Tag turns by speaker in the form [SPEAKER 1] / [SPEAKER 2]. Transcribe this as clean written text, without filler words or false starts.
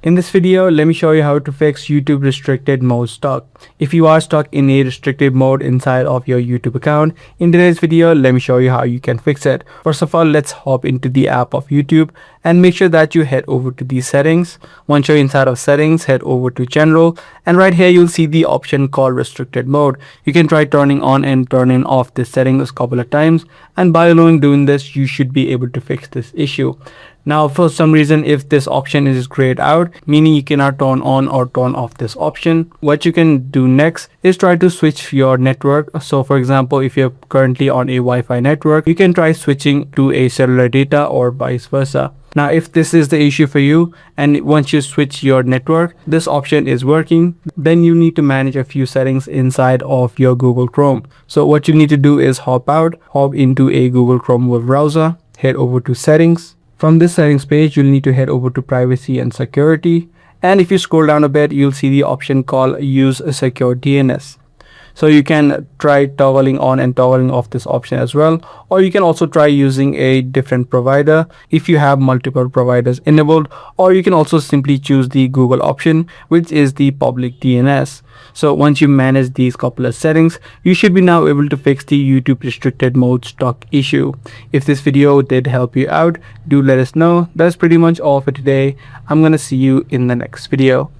[SPEAKER 1] In this video, let me show you how to fix YouTube restricted mode stuck. If you are stuck in a restricted mode inside of your YouTube account, in today's video, let me show you how you can fix it. First of all, let's hop into the app of YouTube and make sure that you head over to the settings. Once you're inside of settings, head over to general, and right here you'll see the option called restricted mode. You can try turning on and turning off this setting a couple of times, and by alone doing this, you should be able to fix this issue. Now, for some reason, if this option is grayed out, meaning you cannot turn on or turn off this option, what you can do next is try to switch your network. So for example, if you're currently on a Wi-Fi network, you can try switching to a cellular data or vice versa. Now, if this is the issue for you, and once you switch your network, this option is working, then you need to manage a few settings inside of your Google Chrome. So what you need to do is hop into a Google Chrome web browser, head over to settings. From this settings page, you'll need to head over to privacy and security. And if you scroll down a bit, you'll see the option called use a secure DNS. So you can try toggling on and toggling off this option as well, or you can also try using a different provider if you have multiple providers enabled, or you can also simply choose the Google option, which is the public DNS. So once you manage these couple of settings, you should be now able to fix the YouTube restricted mode stuck issue. If this video did help you out, do let us know. That's pretty much all for today. I'm gonna see you in the next video.